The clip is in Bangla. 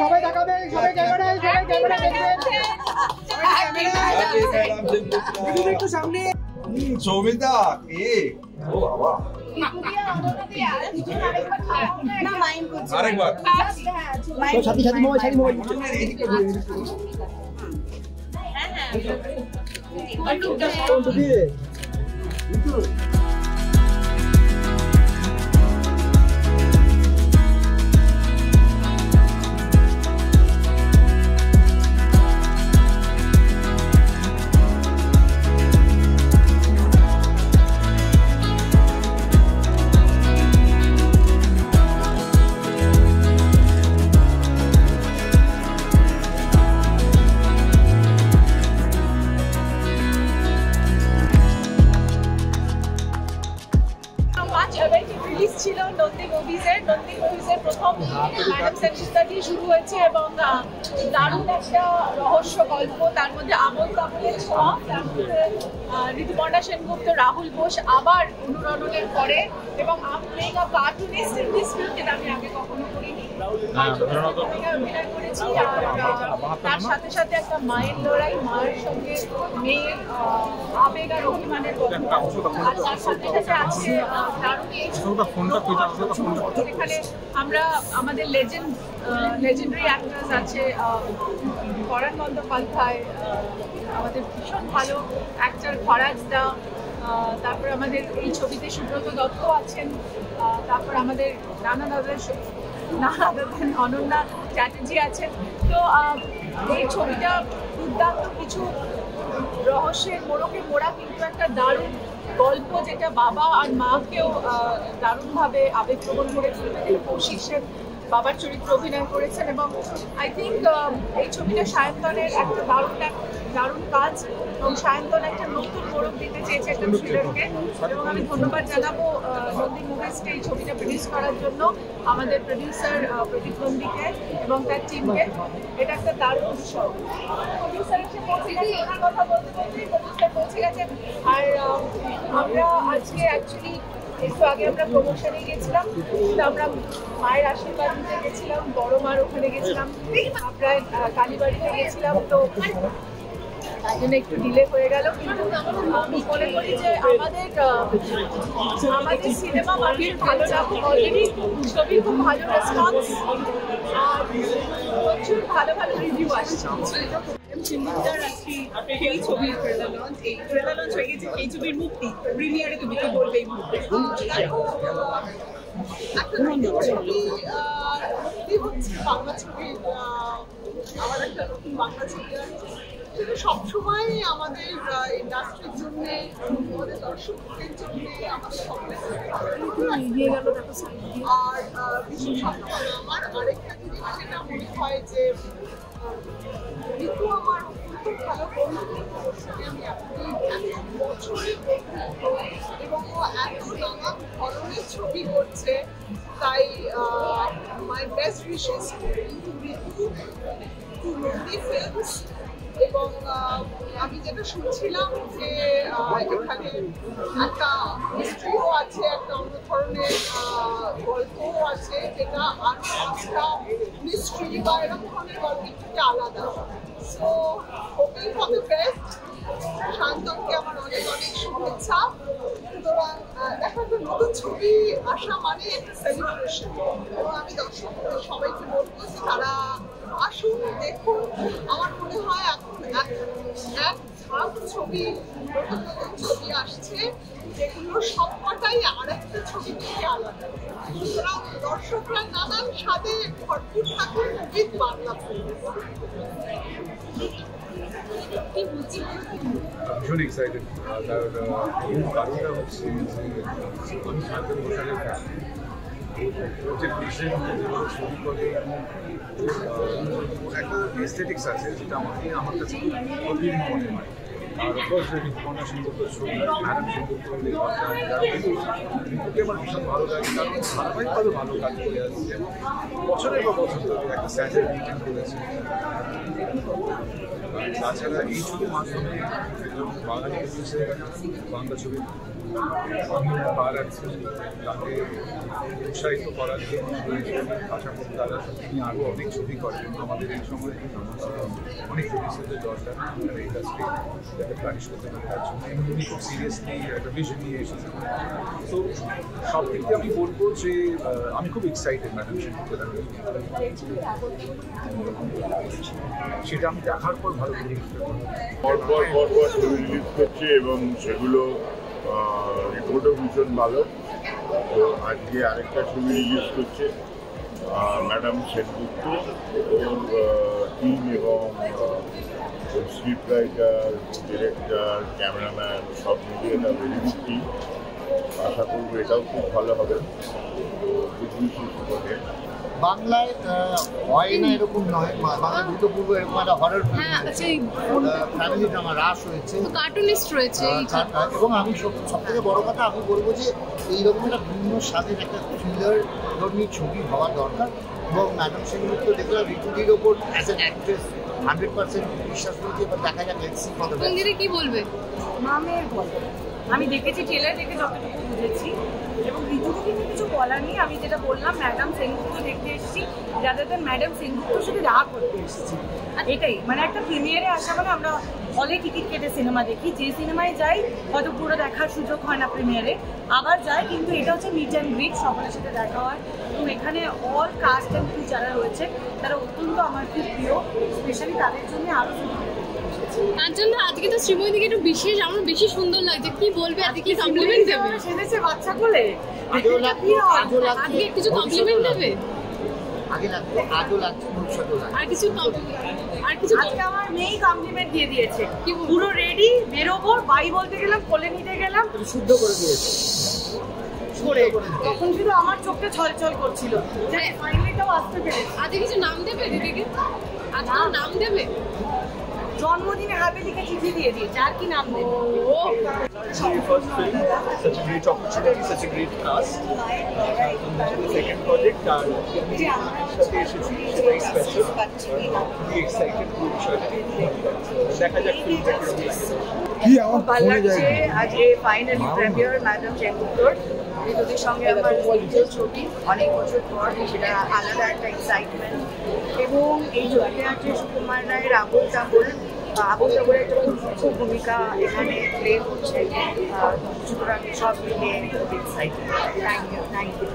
সবাই দেখাবে, সবাই ক্যামেরায়, সবাই ক্যামেরা দেখবেন। একটু সামনে সৌমিতা কে? ও বাবা, আরেকবার সাথী সাথী মোবাইল, সাথী মোবাইল ছিল নন্দী মুভিজের প্রথম ম্যাডাম সেনজিতা দিয়ে শুরু হয়েছে এবং দারুণ একটা রহস্য গল্প, তার মধ্যে আমল তামলের ছোঁয়া, তার মধ্যে ঋতুপর্ণা সেনগুপ্ত, রাহুল বোস আবার অনুরণনের পরে এবং playing a cartoonist in this film, যেটা আমি আগে কখনো করিনি। অভিনয় করেছি আর তার সাথে সাথে একটা মায়ের লড়াই, মায়ের সঙ্গে মেয়ের আবেগ আর অভিমানের গল্প, আর তার সাথে সাথে আছে দারুণ এখানে আমরা আমাদের লেজেন্ডারি অ্যাক্টরস আছে, পরাণ বন্দ্যোপাধ্যায়, আমাদের ভীষণ ভালো অ্যাক্টর ফরাজ দা, তারপর আমাদের এই ছবিতে সুব্রত দত্ত আছেন, তারপর আমাদের নানা দাদার অনন্যা চ্যাটার্জি আছেন। তো এই ছবিটা দুর্দান্ত কিছু রহস্যের মোড়কে মোড়া, কিন্তু একটা দারুণ গল্প যেটা বাবা আর মাকেও দারুণভাবে আবেগপ্রবণ করে তুলতে। কৌশিক সেন বাবার চরিত্র অভিনয় করেছেন এবং আই থিঙ্ক এই ছবিটা সায়ন্তনের একটা দারুণ কাজ এবং সায়ন্তন একটা নতুন মোড়ক দিতে চেয়েছে একটা থ্রিলারকে, এবং আমি ধন্যবাদ জানাবো নন্দী মুভিজকে এই ছবিটা প্রডিউস করার জন্য, আমাদের প্রডিউসার প্রদীপ নন্দীকে এবং তার টিমকে। এটা একটা দারুণ বিষয়। প্রডিউসার এসে পৌঁছে গেছে, ওনার কথা বলতে বলতেই প্রডিউসার পৌঁছে গেছে। আর আমরা আজকে অ্যাকচুয়ালি একটু আগে আমরা প্রমোশনে গেছিলাম, কিন্তু আমরা মায়ের আশীর্বাদ নিতে গেছিলাম, বড় মার ওখানে গেছিলাম, প্রায় কালীবাড়িতে গেছিলাম, তো তাই জন্য একটু ডিলে হয়ে গেল। কিন্তু আমি মনে করি যে আমাদের সিনেমা মার্কেট ভালো লাগবে, অলরেডি ছবির খুব ভালো রেসপন্স আর প্রচুর ভালো ভালো রিভিউ আসছে। এই ছবির ট্রেলার লঞ্চ হয়ে গেছে, এই ছবির মুক্তি প্রিমিয়ারে তুমি কি বলবে? এই মুহূর্তে একটা নতুন ছবি হচ্ছে, বাংলা ছবি, আমার একটা নতুন বাংলা ছবি আছে, সেটা সবসময় আমাদের ইন্ডাস্ট্রির জন্য, আমাদের দর্শকদের জন্য, আমাদের সকলের আর বিশেষত আমার আরেকটা জিনিস যেটা মনে হয় যে ঋতু আমার খুব ভালো বন্ধু, আমি এত বছরের বন্ধু এবং ও এত নানা ধরনের ছবি করছে, তাই my best wishes to Ritu, to Nandi films. এবং আমি যেটা শুনছিলাম যে এখানে একটা হিস্ট্রিও আছে, একটা অন্য ধরনের গল্পও আছে, যেটা আর পাঁচটা মিস্ট্রি বা এরকম ধরনের গল্প থেকে আলাদা। So hoping for the best. শান্তনকে আমার অনেক অনেক শুভেচ্ছা। সুতরাং দেখা একটা নতুন ছবি আসা মানে একটা সেলিব্রেশন, এবং আমি দর্শকদের সবাইকে বলবো যে তারা আসুন, দেখুন। আমার মনে হয় এখন এক ঝাঁক ছবি, নতুন নতুন ছবি আসছে, যেগুলো সবকটাই আর একটা ছবি থেকে আলাদা। সুতরাং দর্শকরা নানান স্বাদে ভরপুর থাকুন উইথ বাংলা ফিল্ম। ভীষণ এক্সাইটেড। তার কারণটা হচ্ছে যে আমি শান্তনু ঘোষালের ফ্যান। যে ডিসেন্ট যেভাবে ছবি করে একটা এস্থেটিক্স আছে, যেটা আমার কাছে খুবই মনে হয়। আর অফকোর্স ঋতুপর্ণা সেনগুপ্ত ছবি, ম্যাডাম সেনগুপ্ত ঋতুকে আমার ভীষণ ভালো লাগে, কারণ ধারাবাহিকভাবে ভালো কাজ করে আসছে এবং বছরের পর বছর ধরে একটা স্যাটার মেনটেন করেছে। তাছাড়া এই ছবির মাধ্যমে বাঙালি বাংলা ছবির পার আছে তাকে উৎসাহিত করার জন্য আশা করি তারা তিনি আরও অনেক ছবি করেন। আমাদের এই সময় অনেক প্রডিউসারদের দরকার এই ইন্ডাস্ট্রি যাতে ফ্লারিশ করতে পারে, তার জন্য উনি খুব সিরিয়াসলি একটা ভিশন নিয়ে এসেছেন। তো সব দিক দিয়ে আমি বলবো যে আমি খুব এক্সাইটেড ম্যাডাম সেটা আমি দেখার পর ভালো করে পরপর ছবি রিলিজ করছে এবং সেগুলো রিপোর্টও ভীষণ ভালো। তো আজকে আরেকটা ছবি রিলিজ করছে ম্যাডাম সেনগুপ্ত, ওর টিম এবং স্ক্রিপ্ট রাইটার, ডিরেক্টর, ক্যামেরাম্যান সব মিলিয়ে একটা ভেরি গুড টিম। আশা করবো এটাও খুব ভালো হবে। তো বুঝবি বাংলায় হয় না এরকম নয়, বাংলা ভূতপূর্ব এরকম একটা হরর ফ্যামিলি ড্রামা রাস হয়েছে, কার্টুনিস্ট রয়েছে, এবং আমি সব থেকে বড় কথা আমি বলবো যে এইরকম একটা ভিন্ন স্বাদের একটা থ্রিলার ধর্মী ছবি হওয়া দরকার। এবং ম্যাডাম সেনগুপ্ত দেখলাম ঋতুদির ওপর অ্যাজ অ্যান অ্যাক্ট্রেস 100% বিশ্বাস করেছি। এবার দেখা যাক লেটসি কত কি বলবে। মামের বলে আমি দেখেছি, ট্রেলার দেখে যতটুকু বুঝেছি, এবং ঋতুকে কিন্তু কিছু বলার নেই। আমি যেটা বললাম ম্যাডাম সেনগুপ্ত দেখতে এসেছি, যাদের ম্যাডাম সেনগুপ্তর সাথে রাগ করতে এসেছি। এটাই মানে একটা প্রিমিয়ারে আসা মানে আমরা হলে টিকিট কেটে সিনেমা দেখি, যে সিনেমায় যাই হয়তো পুরো দেখার সুযোগ হয় না প্রিমিয়ারে, আবার যাই, কিন্তু এটা হচ্ছে মিট অ্যান্ড গ্রিট, সকলের সাথে দেখা হয়। এবং এখানে অল কাস্ট অ্যান্ড ক্রু যারা রয়েছে তারা অত্যন্ত আমার খুব প্রিয়, স্পেশালি তাদের জন্য আরও তার জন্য আজকে তো শ্রীমতীকে একটু বিশেষ আমার বেশি সুন্দর লাগছে। কি বলবে আজকে, কি কমপ্লিমেন্ট দেবে? সেজেছে বাচ্চা কোলে, আজকে কিছু কমপ্লিমেন্ট দেবে? আগে লাগতো, আজও লাগছে, ভবিষ্যতেও লাগছে। আর কিছু আজকে আমার মেয়েই কমপ্লিমেন্ট দিয়ে দিয়েছে, কি পুরো রেডি, বেরোবো, বাই বলতে গেলাম, কোলে নিতে গেলাম, শুদ্ধ করে দিয়েছে করে তখন শুধু আমার চোখটা ছলছল করছিল যে ফাইনালিটাও আসতে পেরেছে। আজকে কিছু নাম দেবে দিদিকে? আজকে নাম দেবে? জন্মদিনে হাতে লিখে চিঠি দিয়ে দিয়েছে, আর কি নাম দেবে? First film, such a great opportunity, such a great cast. The second project, Satesh is very special. Really excited to দেখা যাক খুব ভালো লাগছে। আজকে ফাইনালি প্রিমিয়ার ম্যাডাম সেনগুপ্তর, ঋতুদির সঙ্গে আমার নিজের ছবি অনেক বছর পর, সেটা আলাদা একটা এক্সাইটমেন্ট। এবং এই ছবিতে আছে সুকুমার রায়ের আবুল তাবুল একটা খুব মুখ্য ভূমিকা এখানে প্লে করছে, সুতরাং সব মিলিয়ে খুব এক্সাইটেড। Thank you.